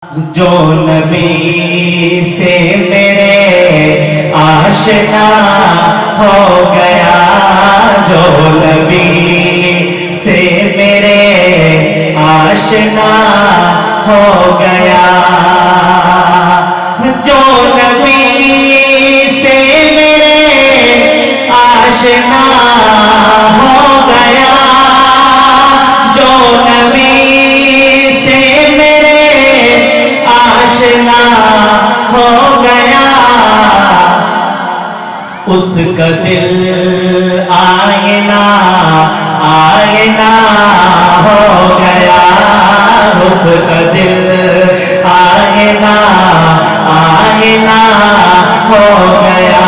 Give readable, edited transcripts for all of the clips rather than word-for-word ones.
جو نبی سے میرے آشنا ہو گیا، جو نبی سے میرے آشنا ہو گیا، جو نبی سے میرے آشنا ہو گیا، جو نبی سے میرے آشنا ہو گیا، اس کا دل آئینہ آئینہ ہو گیا، اس کا دل آئینہ آئینہ ہو گیا،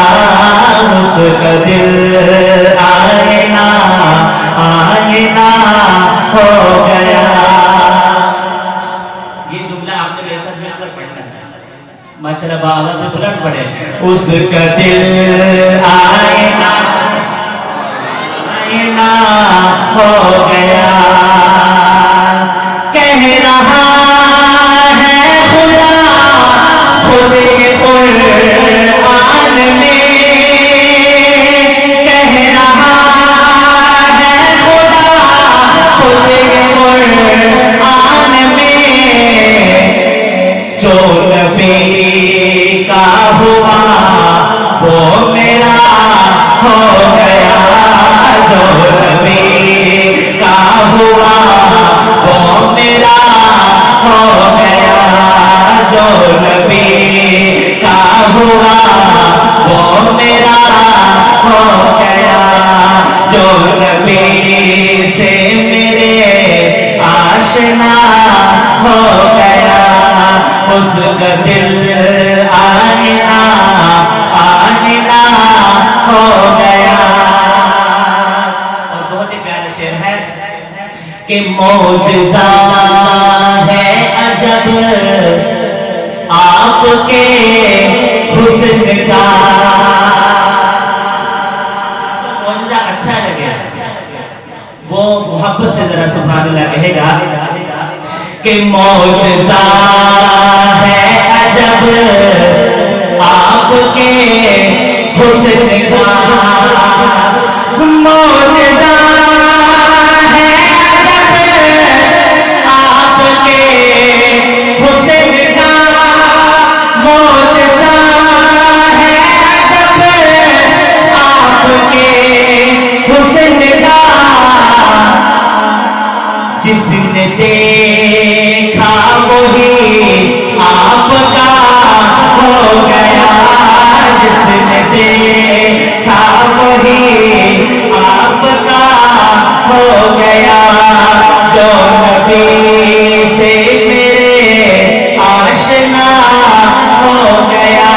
اس کا دل آئینہ آئینہ ہو گیا۔ یہ جملہ آپ نے میرے ساتھ مل کر پڑھنا ہے، ماشاءاللہ آواز سے بلند پڑھے۔ اس کا دل آئینہ آئینہ ہو گیا، کہہ رہا ہے خدا خود قرآن میں، کہہ رہا ہے خدا خود قرآن میں، جو نبی کا ہوا وہ میرا ہو گیا، جو نبی کا ہوا وہ میرا ہو گیا، جو نبی کا ہوا وہ میرا ہو گیا، جو نبی سے میرے آشنا ہو گیا، اس کا دل آئینہ آئینہ ہو گیا۔ اور بہت ہی پیارا شعر ہے کہ معجزہ ہے عجب آپ کے حسن کا، معجزہ اچھا لگے وہ محبت سے ذرا سبحان اللہ کہے گا کہ معجزہ ہے عجب آپ کے حسن کا، معجزہ ہے عجب آپ کے حسن کا، معجزہ ہے عجب آپ کے حسن کا، جس نے دیکھا وہی آپ کا ہو گیا، جس نے دیکھا وہی آپ کا ہو گیا، جو نبی سے میرے آشنا ہو گیا،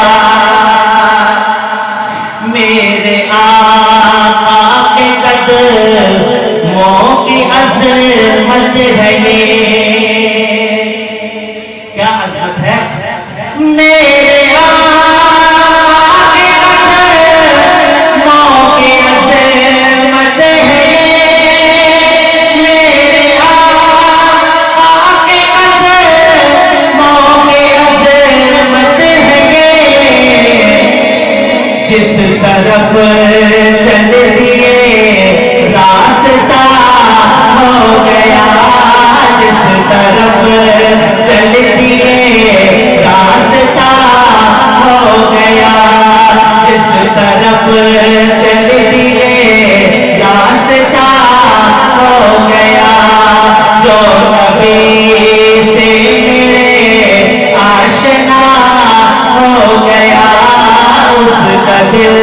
میرے آقا کے قدموں کی عظمت ہے یہ، کیا عظمت ہے؟ میرے آقا کے قدموں کی عظمت ہے یہ، میرے آقا کے قدموں کی عظمت ہے یہ، جس طرف چل دیے راستہ ہو گیا، جس طرف چل دیے راستہ ہو گیا، جس طرف چل دیے راستہ ہو گیا، جو نبی سے میرے آشنا ہو گیا، اس کا دل